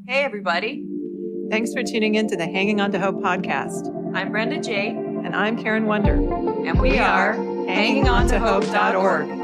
Hey, everybody. Thanks for tuning in to the Hanging On to Hope podcast. I'm Brenda J. And I'm Karen Wonder. And we are HangingOnToHope.org.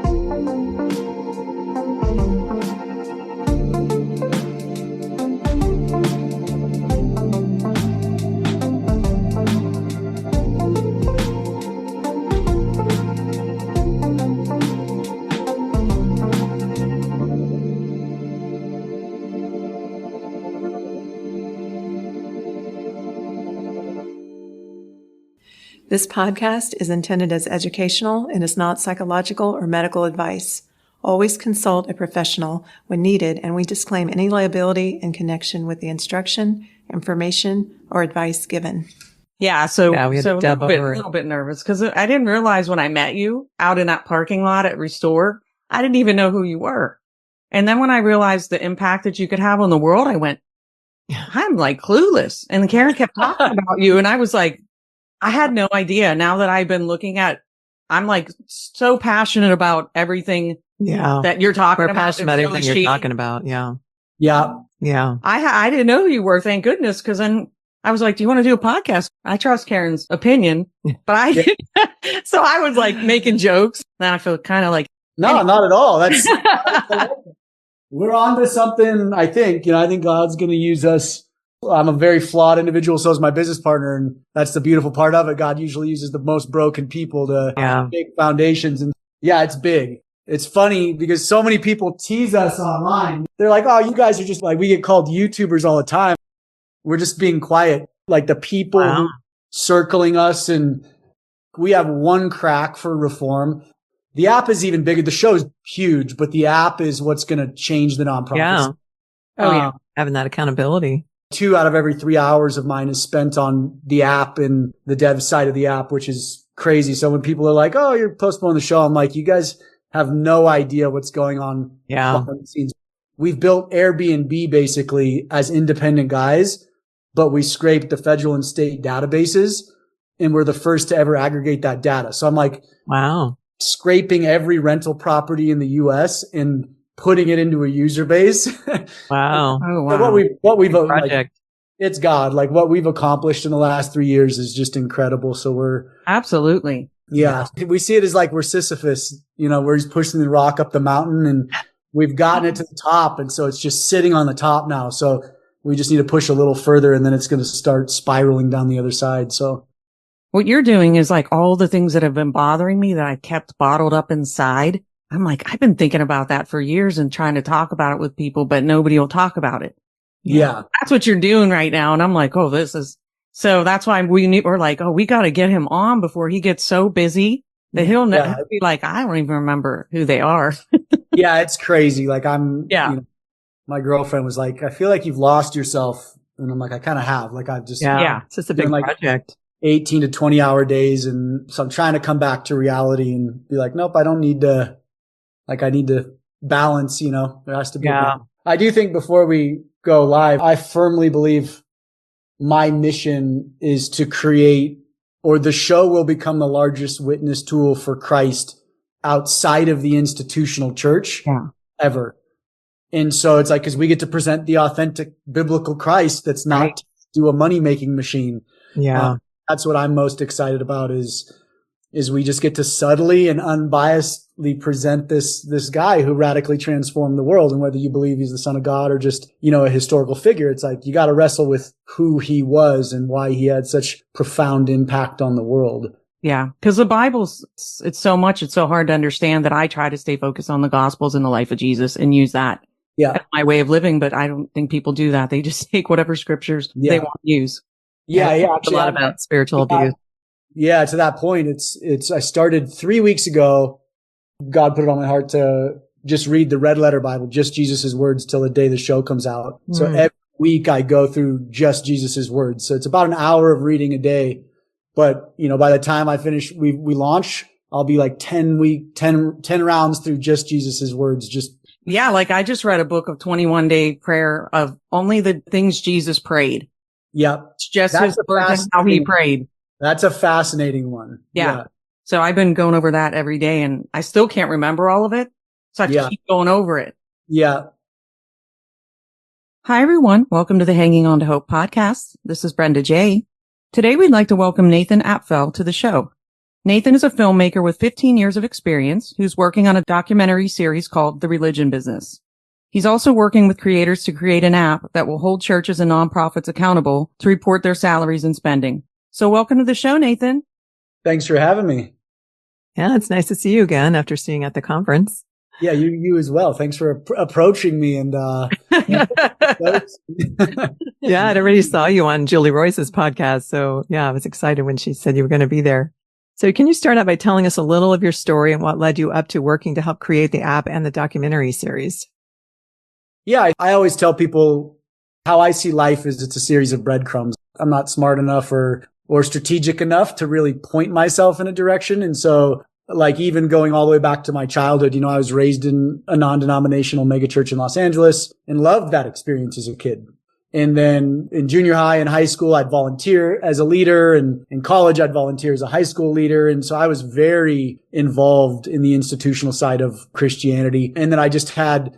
This podcast is intended as educational and is not psychological or medical advice. Always consult a professional when needed, and we disclaim any liability in connection with the instruction, information, or advice given. Yeah, so we had a to little bit nervous because I didn't realize when I met you out in that parking lot at Restore, I didn't even know who you were. And then when I realized the impact that you could have on the world, I went, I'm like clueless. And Karen kept talking about you, and I was like, I had no idea. Now that I've been looking at, I'm like so passionate about everything that you're talking about. We're passionate about everything you're talking about. Yeah. I didn't know who you were, thank goodness, because then I was like, do you want to do a podcast? I trust Karen's opinion, but I didn't. So I was like making jokes. Then I feel kind of like, no, not at all. That's we're on to something. I think God's going to use us. I'm a very flawed individual. So is my business partner. And that's the beautiful part of it. God usually uses the most broken people to make foundations. And it's big. It's funny because so many people tease us online. They're like, oh, you guys are just like, we get called YouTubers all the time. We're just being quiet. Like the people circling us, and we have one crack for reform. The app is even bigger. The show is huge, but the app is what's going to change the nonprofits. Having that accountability. 2 out of every 3 hours of mine is spent on the app and the dev side of the app, which is crazy. So when people are like, oh, you're postponing the show, I'm like, you guys have no idea what's going on behind the scenes. We've built Airbnb basically as independent guys, but we scraped the federal and state databases, and we're the first to ever aggregate that data. So I'm like, wow, scraping every rental property in the US and putting it into a user base. Wow. Oh, wow. So what we've project. Like, it's God. Like what we've accomplished in the last 3 years is just incredible. So we're absolutely. Yeah. We see it as like we're Sisyphus, where he's pushing the rock up the mountain, and we've gotten it to the top. And so it's just sitting on the top now. So we just need to push a little further, and then it's going to start spiraling down the other side. So what you're doing is like all the things that have been bothering me that I kept bottled up inside. I'm like, I've been thinking about that for years and trying to talk about it with people, but nobody will talk about it. Yeah. That's what you're doing right now. And I'm like, oh, so that's why we're like, oh, we got to get him on before he gets so busy that he'll be like, I don't even remember who they are. Yeah. It's crazy. Like my girlfriend was like, I feel like you've lost yourself. And I'm like, I kind of have. Like I've just, it's just a big project. 18 to 20 hour days. And so I'm trying to come back to reality and be like, nope, I don't need to. Like I need to balance, there has to be. I do think before we go live, I firmly believe my mission is to create, or the show will become the largest witness tool for Christ outside of the institutional church ever. And so it's like, cause we get to present the authentic biblical Christ that's not do a money making machine. Yeah. That's what I'm most excited about is we just get to subtly and unbiasedly present this guy who radically transformed the world. And whether you believe he's the son of God or just, a historical figure, it's like you got to wrestle with who he was and why he had such profound impact on the world. Yeah. Cause the Bible's, it's so hard to understand that I try to stay focused on the Gospels and the life of Jesus and use that as my way of living. But I don't think people do that. They just take whatever scriptures they want to use. Yeah. It's a lot about spiritual abuse. Yeah, to that point, I started 3 weeks ago. God put it on my heart to just read the red letter Bible, just Jesus' words till the day the show comes out. So every week I go through just Jesus' words. So it's about an hour of reading a day. But, by the time I finish, we launch, I'll be like 10 rounds through just Jesus' words. Like I just read a book of 21-day prayer of only the things Jesus prayed. Yeah. It's just his words and how he prayed. That's a fascinating one. Yeah. So I've been going over that every day, and I still can't remember all of it. So I have to keep going over it. Yeah. Hi, everyone. Welcome to the Hanging On to Hope podcast. This is Brenda J. Today, we'd like to welcome Nathan Appfel to the show. Nathan is a filmmaker with 15 years of experience who's working on a documentary series called The Religion Business. He's also working with creators to create an app that will hold churches and nonprofits accountable to report their salaries and spending. So welcome to the show, Nathan. Thanks for having me. Yeah, it's nice to see you again after seeing at the conference. Yeah, you as well. Thanks for approaching me and Yeah, I'd already saw you on Julie Royce's podcast. So yeah, I was excited when she said you were going to be there. So can you start out by telling us a little of your story and what led you up to working to help create the app and the documentary series? Yeah, I always tell people how I see life is it's a series of breadcrumbs. I'm not smart enough or strategic enough to really point myself in a direction. And so like even going all the way back to my childhood, I was raised in a non-denominational megachurch in Los Angeles and loved that experience as a kid. And then in junior high and high school, I'd volunteer as a leader, and in college, I'd volunteer as a high school leader. And so I was very involved in the institutional side of Christianity. And then I just had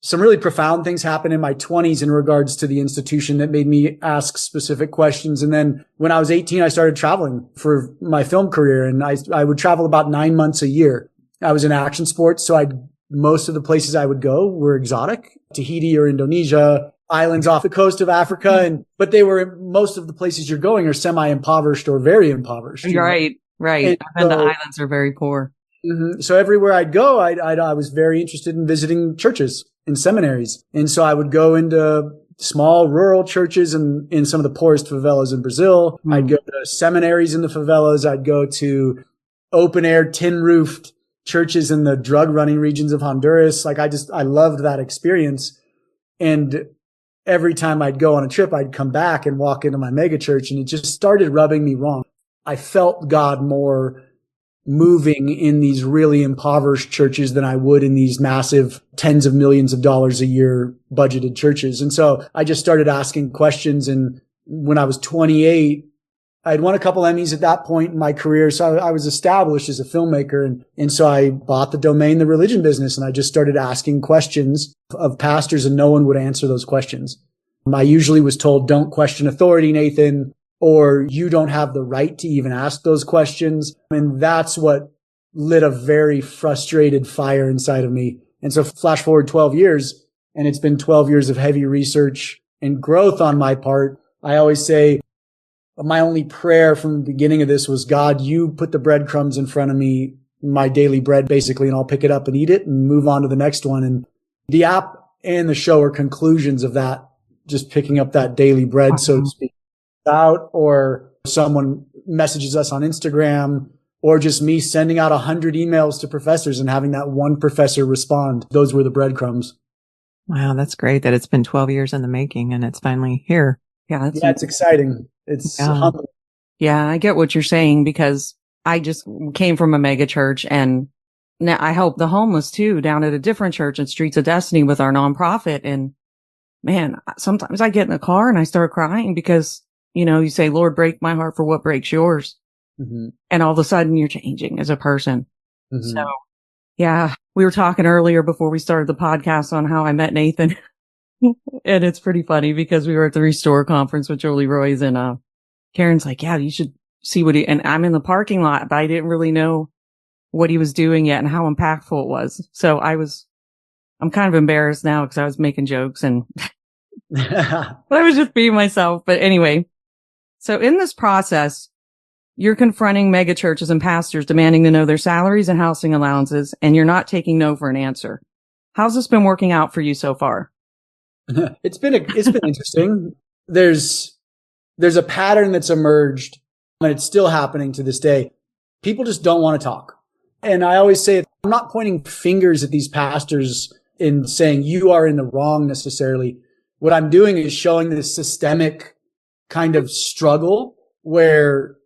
some really profound things happen in my 20s in regards to the institution that made me ask specific questions. And then when I was 18, I started traveling for my film career, and I would travel about 9 months a year. I was in action sports, so most of the places I would go were exotic, Tahiti or Indonesia, islands off the coast of Africa. But most of the places you're going are semi-impoverished or very impoverished. Right. And the islands are very poor. Mm-hmm. So everywhere I'd go, I was very interested in visiting churches and seminaries. And so I would go into small rural churches and in some of the poorest favelas in Brazil. Mm. I'd go to seminaries in the favelas. I'd go to open air, tin roofed churches in the drug running regions of Honduras. I loved that experience. And every time I'd go on a trip, I'd come back and walk into my megachurch, and it just started rubbing me wrong. I felt God more moving in these really impoverished churches than I would in these massive tens of millions of dollars a year budgeted churches. And so I just started asking questions. And when I was 28, I'd won a couple Emmys at that point in my career. So I was established as a filmmaker. And so I bought the domain, The Religion Business, and I just started asking questions of pastors, and no one would answer those questions. I usually was told, don't question authority, Nathan, or you don't have the right to even ask those questions. And that's what lit a very frustrated fire inside of me. And so flash forward 12 years, and it's been 12 years of heavy research and growth on my part. I always say my only prayer from the beginning of this was, God, you put the breadcrumbs in front of me, my daily bread, basically, and I'll pick it up and eat it and move on to the next one. And the app and the show are conclusions of that, just picking up that daily bread, so to speak. Out, or someone messages us on Instagram, or just me sending out 100 emails to professors and having that one professor respond. Those were the breadcrumbs. Wow, that's great that it's been 12 years in the making and it's finally here. Yeah, it's exciting. It's humbling. Yeah, I get what you're saying, because I just came from a mega church, and now I help the homeless too down at a different church in Streets of Destiny with our nonprofit. And man, sometimes I get in the car and I start crying because you say, Lord, break my heart for what breaks yours. Mm-hmm. And all of a sudden you're changing as a person. Mm-hmm. So yeah, we were talking earlier before we started the podcast on how I met Nathan. And it's pretty funny because we were at the Restore conference with Julie Royce, and Karen's like, yeah, you should see and I'm in the parking lot, but I didn't really know what he was doing yet and how impactful it was. So I'm kind of embarrassed now because I was making jokes and but I was just being myself. But anyway, so in this process, you're confronting mega churches and pastors demanding to know their salaries and housing allowances, and you're not taking no for an answer. How's this been working out for you so far? It's been interesting. There's a pattern that's emerged, and it's still happening to this day. People just don't want to talk. And I always say, I'm not pointing fingers at these pastors and saying you are in the wrong necessarily. What I'm doing is showing this systemic kind of struggle where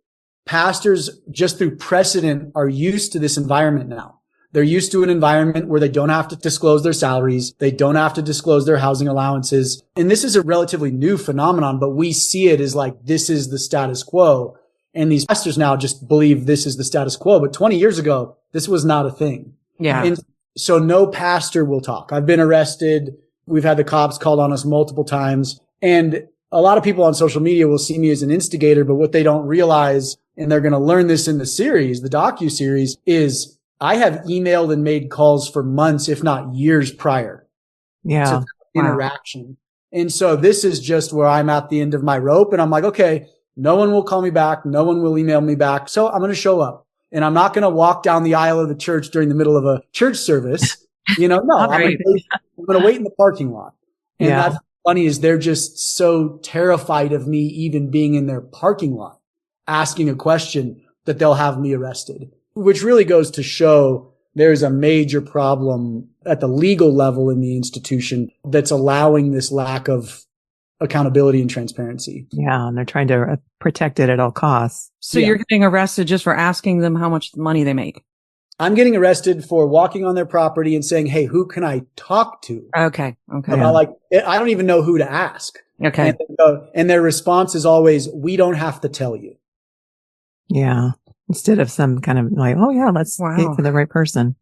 pastors, just through precedent, are used to this environment now. They're used to an environment where they don't have to disclose their salaries. They don't have to disclose their housing allowances. And this is a relatively new phenomenon, but we see it as like, this is the status quo. And these pastors now just believe this is the status quo. But 20 years ago, this was not a thing. Yeah. And so no pastor will talk. I've been arrested We've had the cops called on us multiple times. And a lot of people on social media will see me as an instigator, but what they don't realize, and they're going to learn this in the series, the docuseries, is I have emailed and made calls for months, if not years prior to that interaction. And so this is just where I'm at the end of my rope. And I'm like, okay, no one will call me back. No one will email me back. So I'm going to show up, and I'm not going to walk down the aisle of the church during the middle of a church service. No, I'm going to wait in the parking lot. And that's funny is they're just so terrified of me even being in their parking lot, asking a question, that they'll have me arrested, which really goes to show there's a major problem at the legal level in the institution that's allowing this lack of accountability and transparency. Yeah. And they're trying to protect it at all costs. So you're getting arrested just for asking them how much money they make? I'm getting arrested for walking on their property and saying, hey, who can I talk to? Okay. I don't even know who to ask. Okay. And their response is always, we don't have to tell you. Yeah. Instead of some kind of like, oh yeah, let's get for the right person.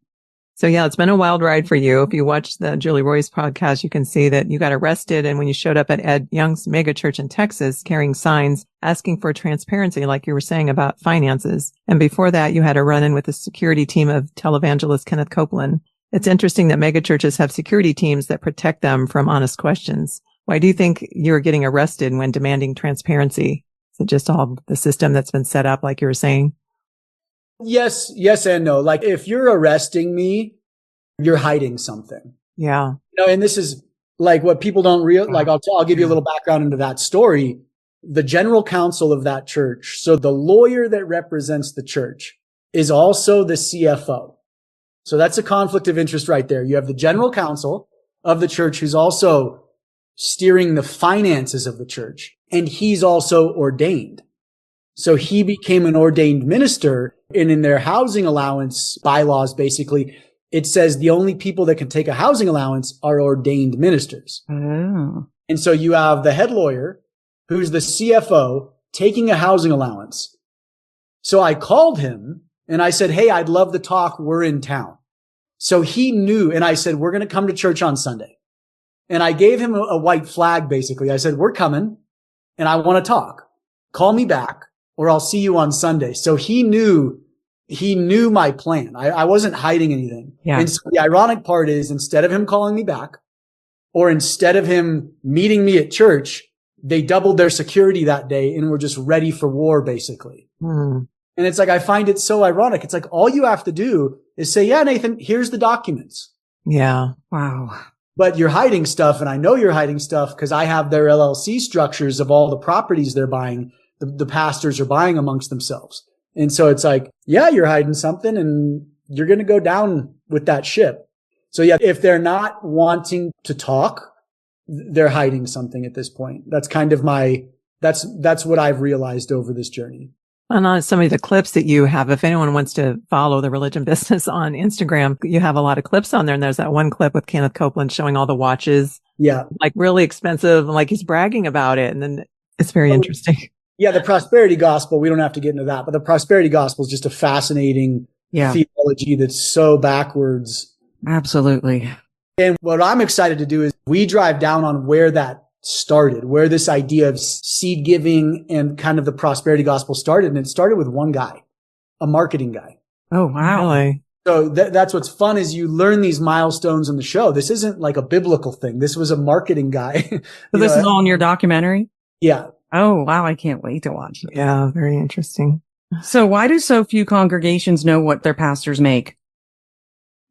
So yeah, it's been a wild ride for you. If you watch the Julie Roy's podcast, you can see that you got arrested. And when you showed up at Ed Young's Megachurch in Texas, carrying signs, asking for transparency, like you were saying about finances. And before that, you had a run-in with the security team of televangelist Kenneth Copeland. It's interesting that megachurches have security teams that protect them from honest questions. Why do you think you're getting arrested when demanding transparency? Is it just all the system that's been set up, like you were saying? Yes and no. Like if you're arresting me, you're hiding something. Yeah. And this is like what people don't like. I'll give you a little background into that story. The general counsel of that church. So the lawyer that represents the church is also the CFO. So that's a conflict of interest right there. You have the general counsel of the church who's also steering the finances of the church, and he's also ordained. So he became an ordained minister, and in their housing allowance bylaws, basically, it says the only people that can take a housing allowance are ordained ministers. Oh. And so you have the head lawyer, who's the CFO, taking a housing allowance. So I called him and I said, hey, I'd love to talk. We're in town. So he knew, and I said, we're going to come to church on Sunday. And I gave him a white flag, basically. I said, we're coming and I want to talk. Call me back, or I'll see you on Sunday. So he knew my plan. I wasn't hiding anything. Yeah. And so the ironic part is, instead of him calling me back, or instead of him meeting me at church, they doubled their security that day and were just ready for war, basically. Hmm. And it's like, I find it so ironic. It's like, all you have to do is say, yeah, Nathan, here's the documents. Yeah. Wow. But you're hiding stuff. And I know you're hiding stuff because I have their LLC structures of all the properties they're buying. The pastors are buying amongst themselves. And so it's like, yeah, you're hiding something and you're going to go down with that ship. So yeah, if they're not wanting to talk, they're hiding something at this point. That's kind of that's what I've realized over this journey. And on some of the clips that you have, if anyone wants to follow the religion business on Instagram, you have a lot of clips on there. And there's that one clip with Kenneth Copeland showing all the watches. Yeah. Like really expensive. Like he's bragging about it. And then it's very interesting. Yeah. The prosperity gospel, we don't have to get into that, but the prosperity gospel is just a fascinating theology that's so backwards. Absolutely. And what I'm excited to do is we drive down on where that started, where this idea of seed giving and kind of the prosperity gospel started. And it started with one guy, a marketing guy. Oh, wow. Really? So that's what's fun is you learn these milestones in the show. This isn't like a biblical thing. This was a marketing guy. So this is all in your documentary? Yeah. Oh, wow. I can't wait to watch it. Yeah. Very interesting. So why do so few congregations know what their pastors make?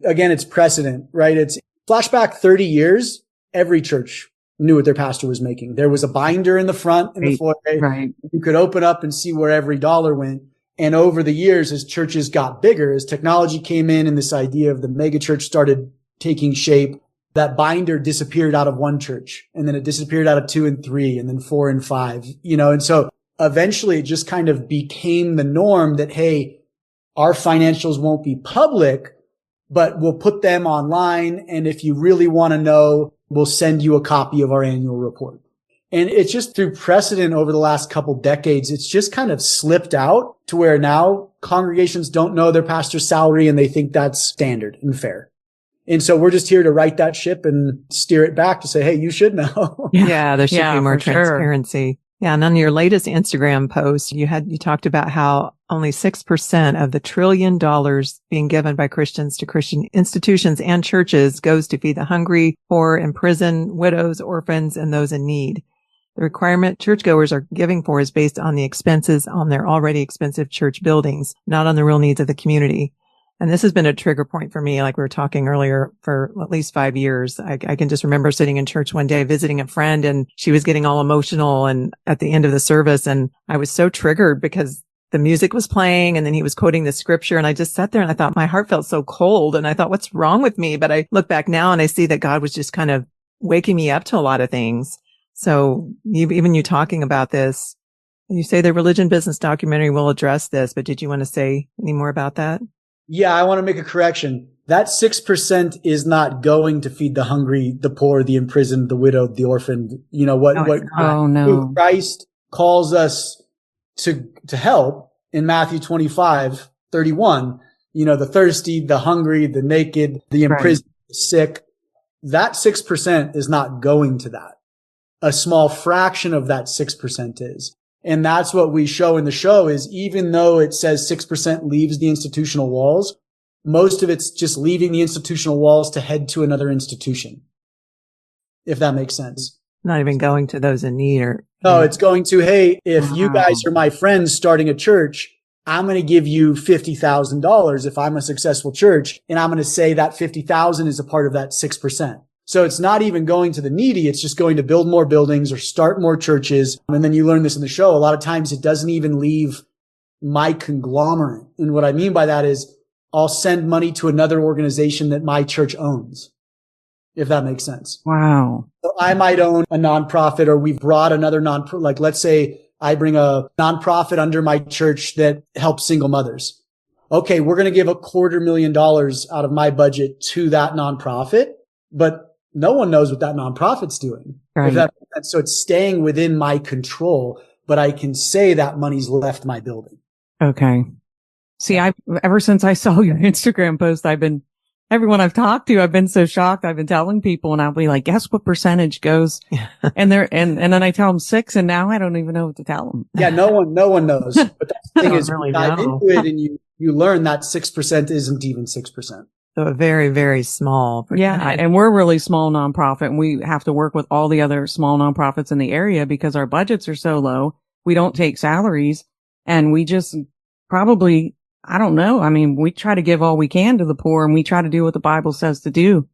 Again, it's precedent, right? It's flashback 30 years. Every church knew what their pastor was making. There was a binder in the front in the foyer. Right. You could open up and see where every dollar went. And over the years, as churches got bigger, as technology came in and this idea of the megachurch started taking shape, that binder disappeared out of one church. And then it disappeared out of 2 and 3 and then 4 and 5, and so eventually it just kind of became the norm that, hey, our financials won't be public, but we'll put them online. And if you really want to know, we'll send you a copy of our annual report. And it's just through precedent over the last couple decades, it's just kind of slipped out to where now congregations don't know their pastor's salary and they think that's standard and fair. And so we're just here to right that ship and steer it back to say, hey, you should know. Yeah, there should be more for sure. transparency. Yeah. And on your latest Instagram post, you talked about how only 6% of the $1 trillion being given by Christians to Christian institutions and churches goes to feed the hungry, poor, in prison, widows, orphans, and those in need. The requirement churchgoers are giving for is based on the expenses on their already expensive church buildings, not on the real needs of the community. And this has been a trigger point for me, like we were talking earlier, for at least 5 years. I can just remember sitting in church one day visiting a friend, and she was getting all emotional and at the end of the service. And I was so triggered because the music was playing and then he was quoting the scripture. And I just sat there and I thought my heart felt so cold. And I thought, what's wrong with me? But I look back now and I see that God was just kind of waking me up to a lot of things. So even you talking about this, you say the religion business documentary will address this, but did you want to say any more about that? Yeah, I want to make a correction. That 6% is not going to feed the hungry, the poor, the imprisoned, the widowed, the orphaned. You know, who Christ calls us to help in Matthew 25:31, you know, the thirsty, the hungry, the naked, the imprisoned, the sick. That 6% is not going to that. A small fraction of that 6% is. And that's what we show in the show is even though it says 6% leaves the institutional walls, most of it's just leaving the institutional walls to head to another institution. If that makes sense. Not even going to those in need or. No, it's going to, hey, if you guys are my friends starting a church, I'm going to give you $50,000 if I'm a successful church. And I'm going to say that 50,000 is a part of that 6%. So it's not even going to the needy. It's just going to build more buildings or start more churches. And then you learn this in the show. A lot of times it doesn't even leave my conglomerate. And what I mean by that is I'll send money to another organization that my church owns, if that makes sense. Wow. So I might own a nonprofit, or we've brought another like let's say I bring a nonprofit under my church that helps single mothers. Okay, we're going to give $250,000 out of my budget to that nonprofit, but no one knows what that nonprofit's doing. Right. So it's staying within my control, but I can say that money's left my building. Okay. See, ever since I saw your Instagram post, everyone I've talked to, I've been so shocked. I've been telling people and I'll be like, guess what percentage goes? and then I tell them 6 and now I don't even know what to tell them. Yeah. No one knows. But the thing is, really you dive into it and you learn that 6% isn't even 6%. So a very, very small percentage. Yeah. And we're a really small nonprofit and we have to work with all the other small nonprofits in the area because our budgets are so low. We don't take salaries and we just probably, I don't know. I mean, we try to give all we can to the poor and we try to do what the Bible says to do.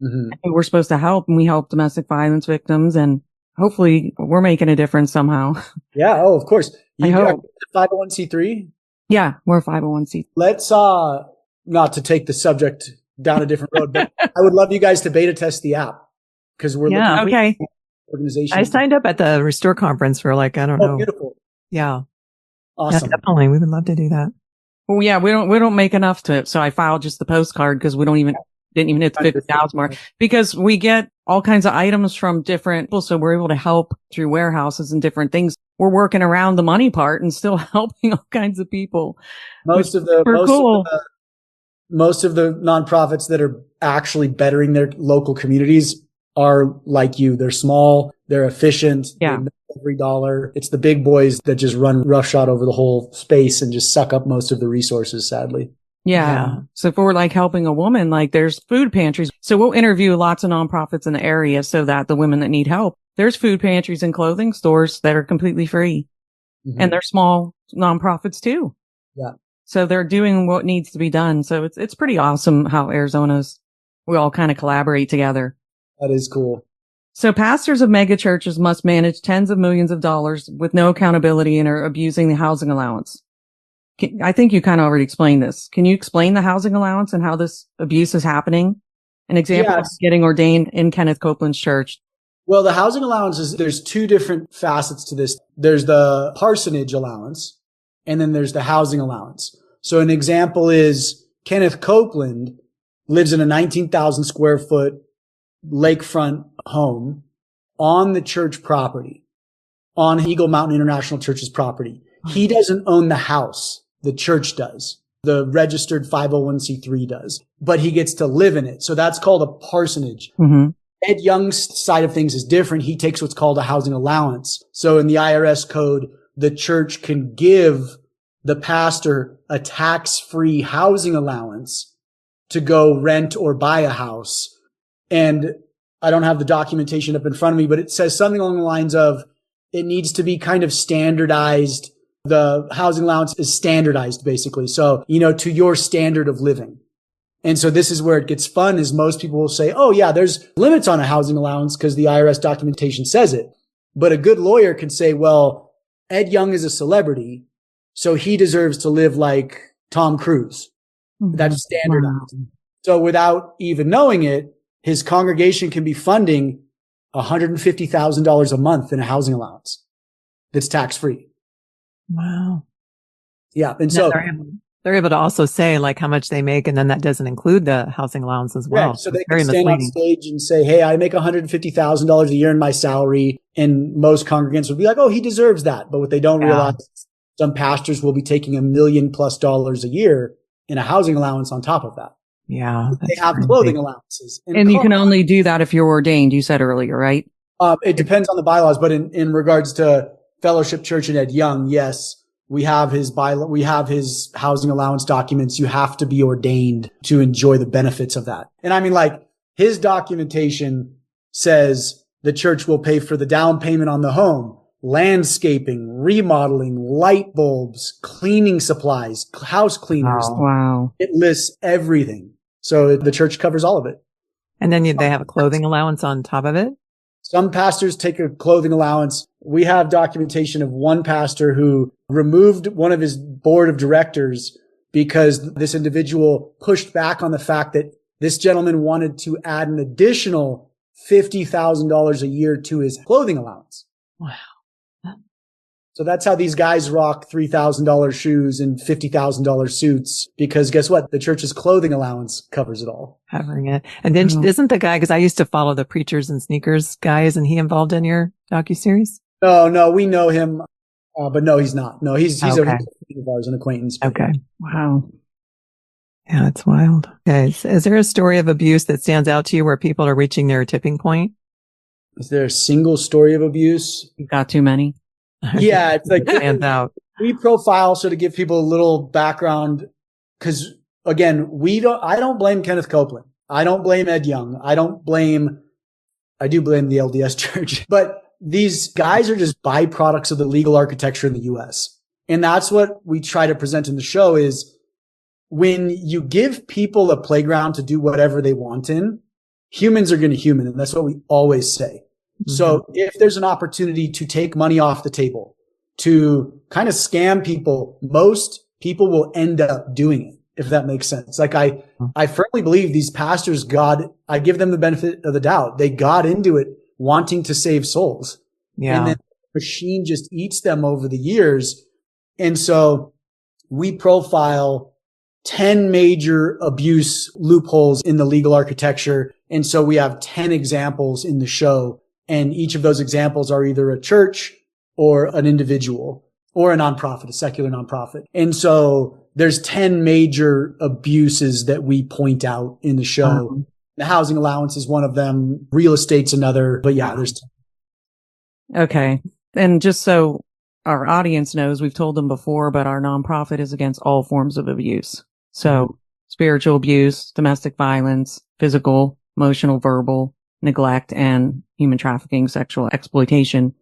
Mm-hmm. We're supposed to help and we help domestic violence victims and hopefully we're making a difference somehow. Yeah. Oh, of course. I hope. 501c3? Yeah. We're a 501c3. Let's, not to take the subject down a different road, but I would love you guys to beta test the app because we're looking at organization. I signed up at the Restore conference for I don't know. Beautiful. Yeah. Awesome. Yeah, definitely. We would love to do that. Well, yeah, we don't make enough to it. So I filed just the postcard because we didn't even hit the 50,000 mark because we get all kinds of items from different people. So we're able to help through warehouses and different things. We're working around the money part and still helping all kinds of people. Most of the nonprofits that are actually bettering their local communities are like you. They're small. They're efficient. Yeah. They make every dollar. It's the big boys that just run roughshod over the whole space and just suck up most of the resources, sadly. Yeah. So if we're helping a woman, there's food pantries. So we'll interview lots of nonprofits in the area so that the women that need help, there's food pantries and clothing stores that are completely free. Mm-hmm. And they're small nonprofits too. Yeah. So they're doing what needs to be done. So it's pretty awesome how we all kind of collaborate together. That is cool. So pastors of megachurches must manage tens of millions of dollars with no accountability and are abusing the housing allowance. I think you kind of already explained this. Can you explain the housing allowance and how this abuse is happening? An example of getting ordained in Kenneth Copeland's church. Well, the housing allowance there's 2 different facets to this. There's the parsonage allowance and then there's the housing allowance. So an example is Kenneth Copeland lives in a 19,000 square foot lakefront home on the church property, on Eagle Mountain International Church's property. He doesn't own the house. The church does. the registered 501c3 does, but he gets to live in it. So that's called a parsonage. Mm-hmm. Ed Young's side of things is different. He takes what's called a housing allowance. So in the IRS code, the church can give the pastor a tax-free housing allowance to go rent or buy a house. And I don't have the documentation up in front of me, but it says something along the lines of it needs to be kind of standardized. The housing allowance is standardized basically. So, to your standard of living. And so this is where it gets fun is most people will say, oh yeah, there's limits on a housing allowance because the IRS documentation says it. But a good lawyer can say, well, Ed Young is a celebrity, so he deserves to live like Tom Cruise. Mm-hmm. That's standardized. Wow. So without even knowing it, his congregation can be funding $150,000 a month in a housing allowance that's tax-free. Wow. Yeah. And So so they're able to also say like how much they make, and then that doesn't include the housing allowance as well. right. So they very can stand on misleading. stage and say, hey, I make $150,000 a year in my salary. And most congregants would be like, oh, he deserves that. But what they don't realize, some pastors will be taking $1 million+ a year in a housing allowance on top of that. Yeah. They have clothing allowances. And you can only do that if you're ordained, you said earlier, right? It depends on the bylaws, but in regards to Fellowship Church and Ed Young, yes, we have his housing allowance documents. You have to be ordained to enjoy the benefits of that. And I mean, like his documentation says the church will pay for the down payment on the home, landscaping, remodeling, light bulbs, cleaning supplies, house cleaners. Wow. It lists everything. So the church covers all of it. And then they have a clothing allowance on top of it. Some pastors take a clothing allowance. We have documentation of one pastor who removed one of his board of directors because this individual pushed back on the fact that this gentleman wanted to add an additional $50,000 a year to his clothing allowance. Wow. So that's how these guys rock $3,000 shoes and $50,000 suits, because guess what? The church's clothing allowance covers it all. Covering it. And then isn't the guy, because I used to follow the Preachers and Sneakers guy, isn't he involved in your docuseries? No, we know him. But no, he's not. No, he's Okay. a friend of ours, an acquaintance. Okay. Wow. Yeah, it's wild. Okay. Is there a story of abuse that stands out to you where people are reaching their tipping point? Is there a single story of abuse? You've got too many. Yeah, it's like Stands out. we profile so to give people a little background, because again, I don't blame Kenneth Copeland. I don't blame Ed Young. I do blame the LDS Church, but these guys are just byproducts of the legal architecture in the US. And that's what we try to present in the show is when you give people a playground to do whatever they want in, humans are going to human. And that's what we always say. Mm-hmm. So if there's an opportunity to take money off the table, to kind of scam people, most people will end up doing it, if that makes sense. Like I firmly believe these pastors, I give them the benefit of the doubt. They got into it wanting to save souls. Yeah. And then the machine just eats them over the years. And so we profile 10 major abuse loopholes in the legal architecture. And so we have 10 examples in the show. And each of those examples are either a church or an individual or a nonprofit, a secular nonprofit. And so there's 10 major abuses that we point out in the show. The housing allowance is one of them. Real estate's another. But yeah, there's 10. Okay. And just so our audience knows, we've told them before, but our nonprofit is against all forms of abuse. So spiritual abuse, domestic violence, physical, emotional, verbal, neglect, and human trafficking, sexual exploitation.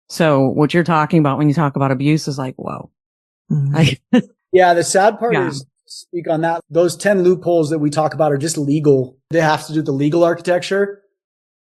So what you're talking about when you talk about abuse is like, whoa. Mm-hmm. Yeah. The sad part is, speak on that. Those 10 loopholes that we talk about are just legal. They have to do with the legal architecture.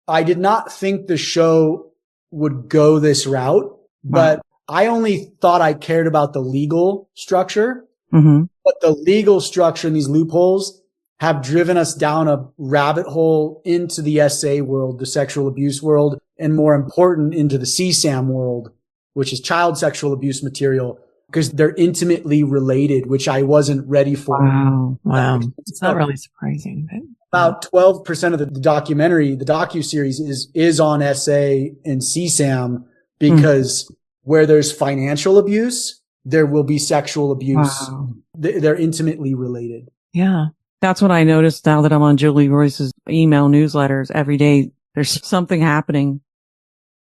I did not think the show would go this route, but I only thought I cared about the legal structure. Mm-hmm. But the legal structure and these loopholes have driven us down a rabbit hole into the SA world, the sexual abuse world, and more important, into the CSAM world, which is child sexual abuse material, because they're intimately related, which I wasn't ready for. Wow. It's not really surprising. But about 12% of the documentary, the docuseries is on SA and CSAM, because where there's financial abuse, there will be sexual abuse. Wow. They're intimately related. Yeah. That's what I noticed now that I'm on Julie Royce's email newsletters. Every day there's something happening.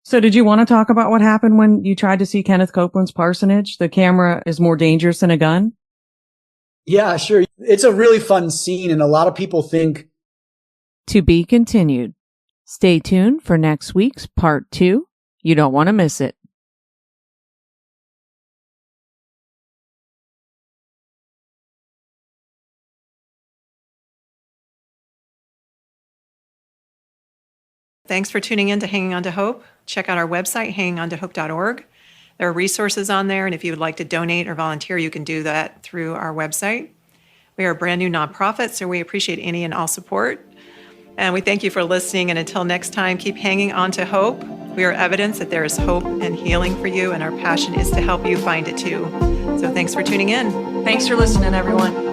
So did you want to talk about what happened when you tried to see Kenneth Copeland's parsonage? The camera is more dangerous than a gun? Yeah, sure. It's a really fun scene, and a lot of people think. To be continued. Stay tuned for next week's part 2. You don't want to miss it. Thanks for tuning in to Hanging On to Hope. Check out our website, hangingontohope.org. There are resources on there, and if you would like to donate or volunteer, you can do that through our website. We are a brand new nonprofit, so we appreciate any and all support. And we thank you for listening, and until next time, keep hanging on to hope. We are evidence that there is hope and healing for you, and our passion is to help you find it too. So thanks for tuning in. Thanks for listening, everyone.